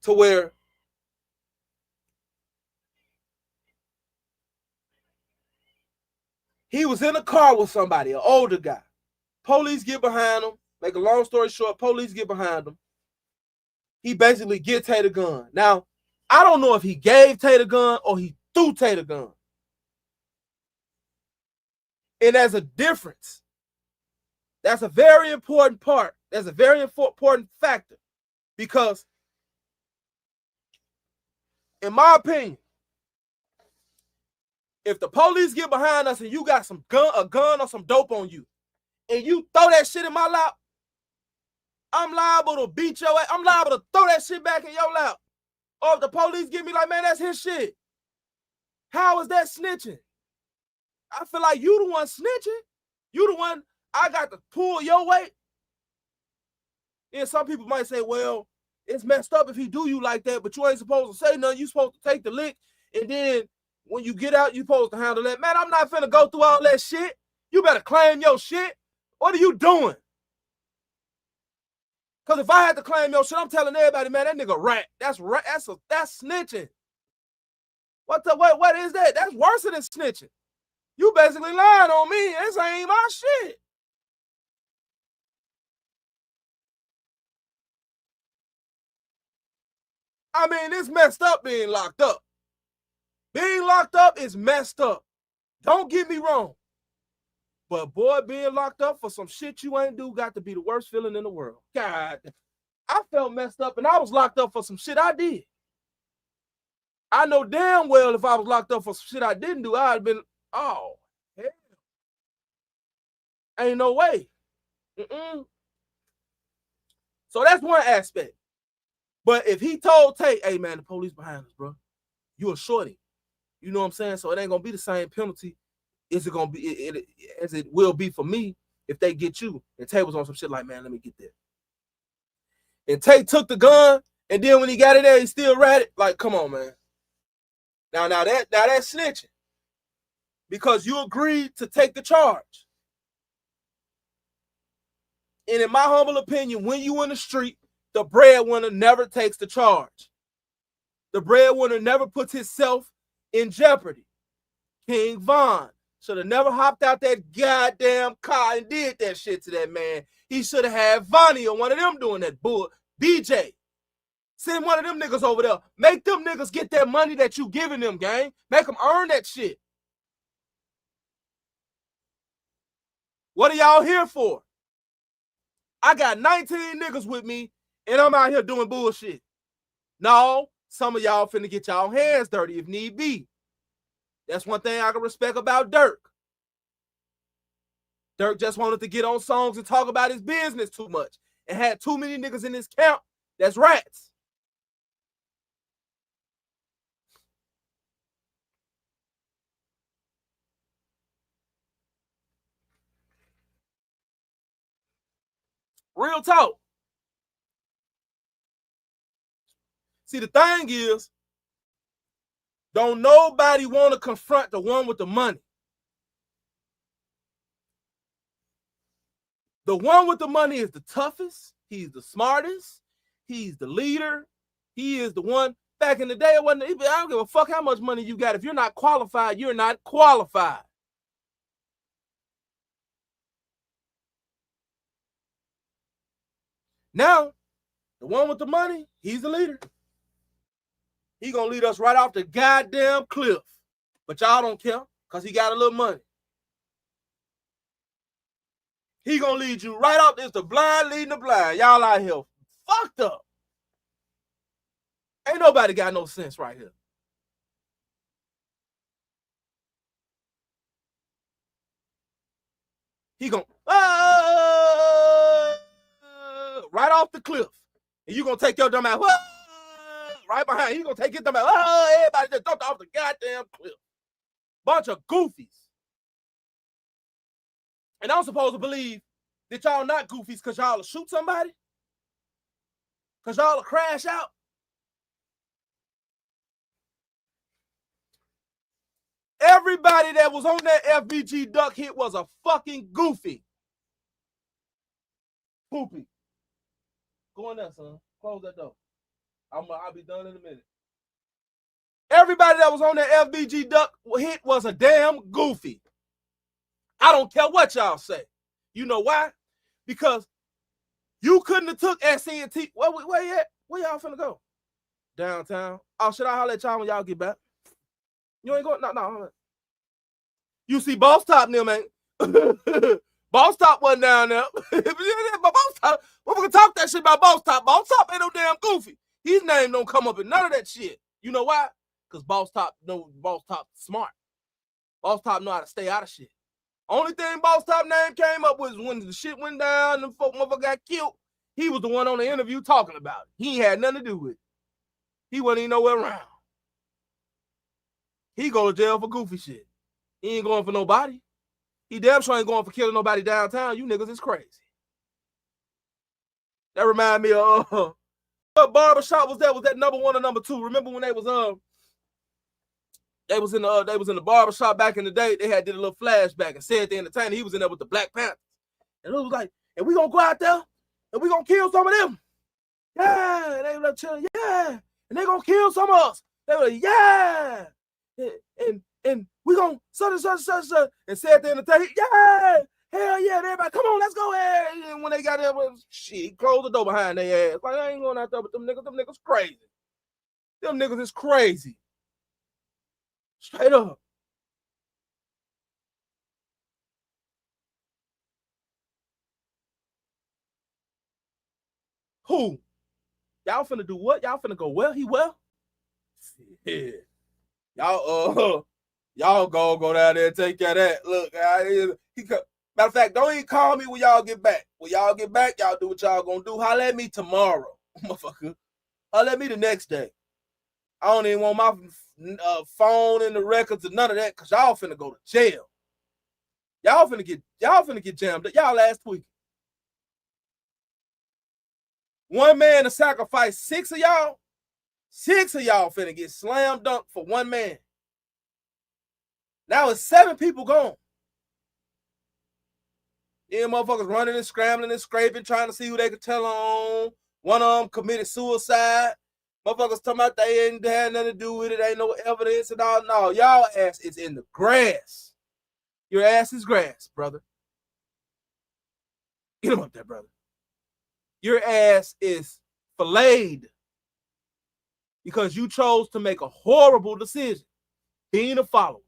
to where he was in a car with somebody, an older guy. Police get behind him. Make a long story short, police get behind him. He basically gets Tay the gun. Now, I don't know if he gave Tay the gun or he threw Tay the gun. And there's a difference. That's a very important part. That's a very important factor. Because, in my opinion, if the police get behind us and you got a gun or some dope on you, and you throw that shit in my lap, I'm liable to beat your ass. I'm liable to throw that shit back in your lap. Or if the police get me like, man, that's his shit. How is that snitching? I feel like you the one snitching. You the one I got to pull your weight. And some people might say, well, it's messed up if he do you like that, but you ain't supposed to say nothing. You supposed to take the lick, and then when you get out, you supposed to handle that. Man, I'm not finna go through all that shit. You better claim your shit. What are you doing? Because if I had to claim your shit, I'm telling everybody, man, that nigga rat. That's rat. That's snitching. What is that? That's worse than snitching. You basically lying on me. This ain't my shit. I mean, it's messed up being locked up. Being locked up is messed up. Don't get me wrong. But boy, being locked up for some shit you ain't do got to be the worst feeling in the world. God, I felt messed up and I was locked up for some shit I did. I know damn well if I was locked up for some shit I didn't do, I'd have been, oh, hell. Ain't no way. So that's one aspect. But if he told Tay, hey, man, the police behind us, bro, you a shorty. You know what I'm saying? So it ain't going to be the same penalty as it will be for me if they get you. And Tay was on some shit like, man, let me get that. And Tay took the gun, and then when he got it there, he still ratted. Like, come on, man. Now that's snitching. Because you agreed to take the charge. And in my humble opinion, when you in the street, the breadwinner never takes the charge. The breadwinner never puts himself in jeopardy. King Von should have never hopped out that goddamn car and did that shit to that man. He should have had Fani or one of them doing that bull. BJ. Send one of them niggas over there. Make them niggas get that money that you giving them, gang. Make them earn that shit. What are y'all here for? I got 19 niggas with me, and I'm out here doing bullshit. No, some of y'all finna get y'all hands dirty if need be. That's one thing I can respect about Dirk. Dirk just wanted to get on songs and talk about his business too much and had too many niggas in his camp that's rats. Real talk. See, the thing is, don't nobody want to confront the one with the money. The one with the money is the toughest. He's the smartest. He's the leader. He is the one. Back in the day, it wasn't. I don't give a fuck how much money you got. If you're not qualified, you're not qualified. Now, the one with the money, he's the leader. He gonna lead us right off the goddamn cliff. But y'all don't care, because he got a little money. He gonna lead you right off. This the blind leading the blind. Y'all out here fucked up. Ain't nobody got no sense right here. He gonna right off the cliff. And you gonna take your dumb ass right behind. He gonna take your dumb ass. Everybody just jumped off the goddamn cliff. Bunch of goofies. And I'm supposed to believe that y'all not goofies because y'all will shoot somebody? Because y'all will crash out? Everybody that was on that FBG Duck hit was a fucking goofy. Poopy. Go in there, son. Close that door. I'll be done in a minute. Everybody that was on that FBG Duck hit was a damn goofy. I don't care what y'all say. You know why? Because you couldn't have took SC&T. Where you at? Where y'all finna go? Downtown. Oh, should I holler at y'all when y'all get back? You ain't going? No. You see Boss Top them, man. Boss Top wasn't down there. But Boss Top, we're gonna talk that shit about Boss Top. Boss Top ain't no damn goofy. His name don't come up in none of that shit. You know why? Because Boss Top smart. Boss Top know how to stay out of shit. Only thing Boss Top name came up was when the shit went down and the folk motherfucker got killed. He was the one on the interview talking about it. He ain't had nothing to do with it. He wasn't even nowhere around. He go to jail for goofy shit. He ain't going for nobody. He damn sure ain't going for killing nobody downtown. You niggas is crazy. That remind me of what barbershop was that? Was that number 1 or number 2? Remember when they was in the barbershop back in the day? They had did a little flashback and said the entertainer, he was in there with the Black Panthers. And it was like, and we gonna go out there and we gonna kill some of them. Yeah. And they were like, yeah. And they gonna kill some of us. They were like, yeah. And we gonna such. And said the entertainer, yeah. Hell yeah, everybody, come on, let's go ahead. And when they got there, shit, closed the door behind their ass. Like, I ain't going out there with them niggas crazy. Them niggas is crazy. Straight up. Who? Y'all finna do what? Y'all finna go well? He well? Yeah. Y'all go down there and take care of that. Look, matter of fact, don't even call me when y'all get back. When y'all get back, y'all do what y'all gonna do. Holler at me tomorrow, motherfucker. Holler at me the next day. I don't even want my phone in the records or none of that, because y'all finna go to jail. Y'all finna get jammed up. Y'all last week. One man to sacrifice 6 of y'all. 6 of y'all finna get slam dunked for one man. Now it's 7 people gone. Yeah, motherfuckers running and scrambling and scraping, trying to see who they could tell on. One of them committed suicide. Motherfuckers talking about they ain't had nothing to do with it. Ain't no evidence and all. No, y'all ass is in the grass. Your ass is grass, brother. Get him up there, brother. Your ass is filleted because you chose to make a horrible decision, being a follower.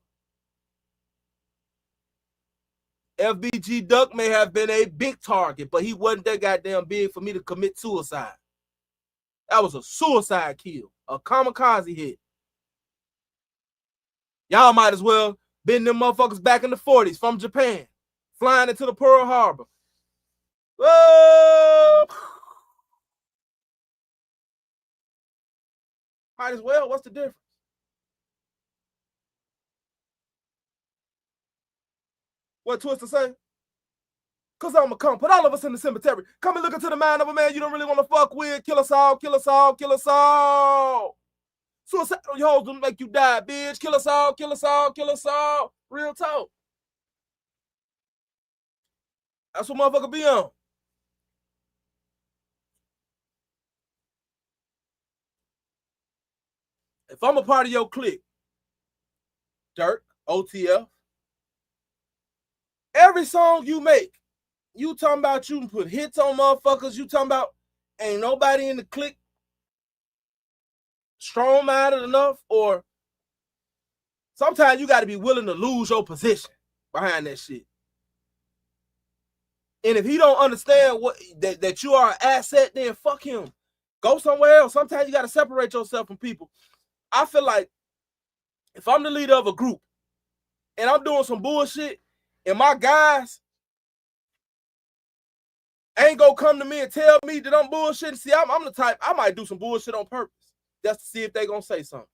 FBG Duck may have been a big target, but he wasn't that goddamn big for me to commit suicide. That was a suicide kill, a kamikaze hit. Y'all might as well been them motherfuckers back in the 40s from Japan, flying into the Pearl Harbor. Whoa! Might as well. What's the difference? What Twister say? Because I'm going to come put all of us in the cemetery. Come and look into the mind of a man you don't really want to fuck with. Kill us all, kill us all, kill us all. Suicide on your hoes don't make you die, bitch. Kill us all, kill us all, kill us all. Real talk. That's what motherfucker be on. If I'm a part of your clique, Dirk, OTF, every song you make, you talking about you put hits on motherfuckers, you talking about ain't nobody in the clique strong-minded enough, or sometimes you got to be willing to lose your position behind that shit. And if he don't understand what that you are an asset, then fuck him. Go somewhere else. Sometimes you got to separate yourself from people. I feel like if I'm the leader of a group and I'm doing some bullshit and my guys ain't gonna come to me and tell me that I'm bullshitting. See, I'm the type, I might do some bullshit on purpose just to see if they gonna say something.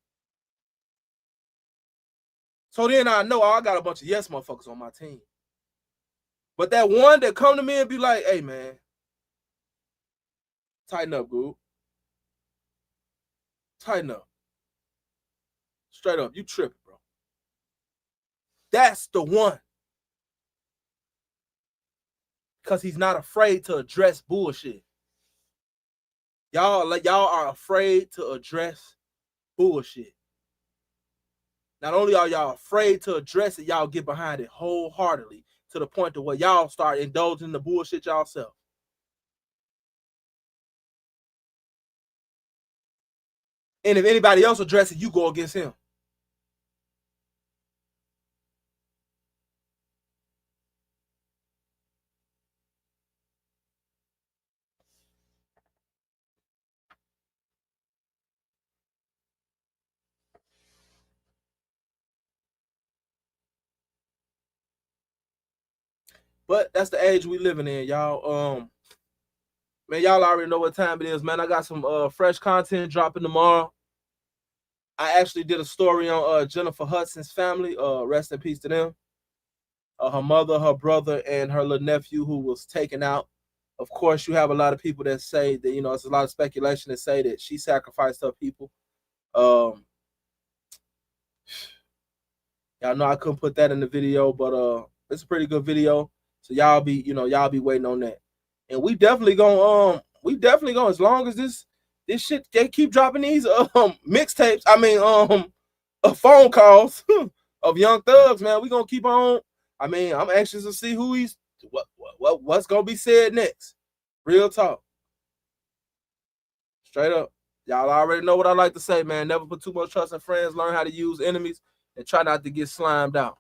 So then I know I got a bunch of yes motherfuckers on my team. But that one that come to me and be like, hey man, tighten up, dude. Tighten up. Straight up, you tripping, bro. That's the one. Because he's not afraid to address bullshit. Y'all are afraid to address bullshit. Not only are y'all afraid to address it, y'all get behind it wholeheartedly to the point to where y'all start indulging in the bullshit y'allself. And if anybody else addresses it, you go against him. But that's the age we living in, y'all. Man, y'all already know what time it is, man. I got some fresh content dropping tomorrow. I actually did a story on Jennifer Hudson's family. Rest in peace to them. Her mother, her brother, and her little nephew who was taken out. Of course, you have a lot of people that say that, you know, it's a lot of speculation that say that she sacrificed her people. Y'all know I couldn't put that in the video, but it's a pretty good video. So y'all be waiting on that. And we definitely gonna as long as this shit, they keep dropping these mixtapes. I mean phone calls of Young Thugs, man. We gonna keep on. I mean, I'm anxious to see who what's gonna be said next. Real talk. Straight up. Y'all already know what I like to say, man. Never put too much trust in friends. Learn how to use enemies and try not to get slimed out.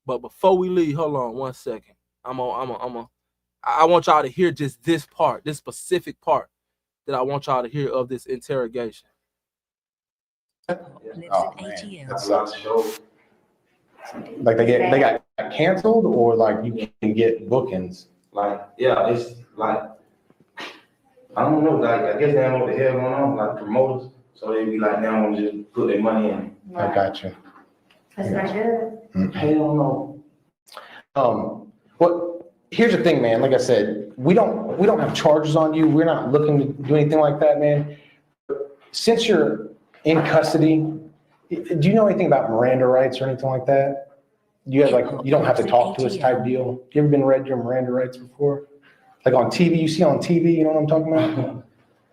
But before we leave, hold on 1 second. I want y'all to hear just this part, this specific part that I want y'all to hear of this interrogation. Oh, man. That sucks. Like they got canceled, or like you can get bookings. Like, yeah, it's like, I don't know, like, I guess they don't know what the hell going on, like promoters, so they be like, they don't want to just put their money in. Right. I got you. That's not good. Mm-hmm. Hell no. Well, here's the thing, man. Like I said, we don't have charges on you. We're not looking to do anything like that, man. Since you're in custody, do you know anything about Miranda rights or anything like that? You don't have to talk to us type deal. You ever been read your Miranda rights before? Like on TV, you see on TV, you know what I'm talking about?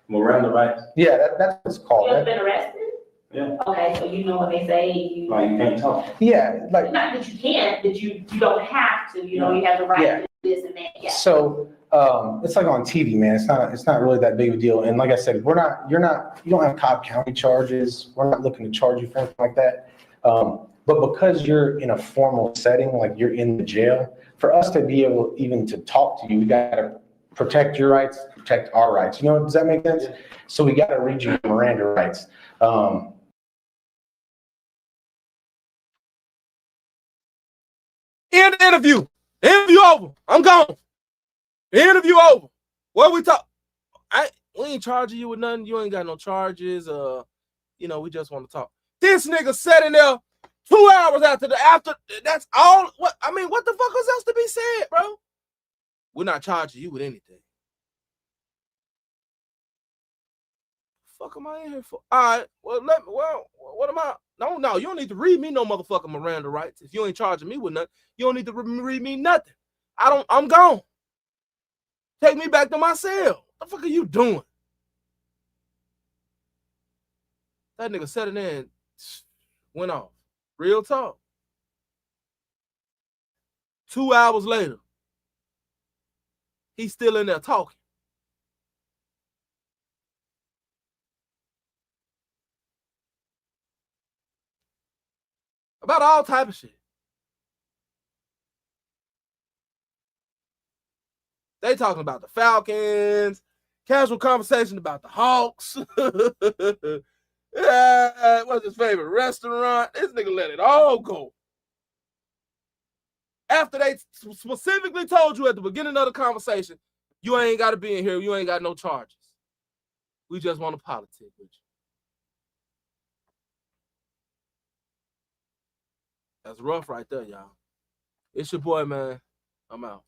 Miranda rights? Yeah, that's what it's called. You ever been arrested? Yeah. Okay, so you know what they say. Like, you can't talk. Yeah, like. Not that you can't, that you don't have to, you know, you have the right to do this and that. Yeah. So it's like on TV, man. It's not really that big of a deal. And like I said, you don't have Cobb County charges. We're not looking to charge you for anything like that. But because you're in a formal setting, like you're in the jail, for us to be able even to talk to you, we got to protect your rights, protect our rights. You know, does that make sense? Yeah. So we got to read you Miranda rights. End the interview. Interview over. I'm gone. Interview over. What we talk? We ain't charging you with nothing. You ain't got no charges. You know, we just want to talk. This nigga sat in there 2 hours after. That's all. What I mean, what the fuck was else to be said, bro? We're not charging you with anything. Fuck am I in here for? All right. Well, what am I? No, you don't need to read me no motherfucking Miranda rights. If you ain't charging me with nothing, you don't need to read me nothing. I'm gone. Take me back to my cell. What the fuck are you doing? That nigga sat in there and went off. Real talk. 2 hours later, He's still in there talking. About all type of shit. They talking about the Falcons, casual conversation about the Hawks. What's his favorite restaurant? This nigga let it all go. After they specifically told you at the beginning of the conversation, you ain't got to be in here. You ain't got no charges. We just want to politic with you. That's rough right there, y'all. It's your boy, man. I'm out.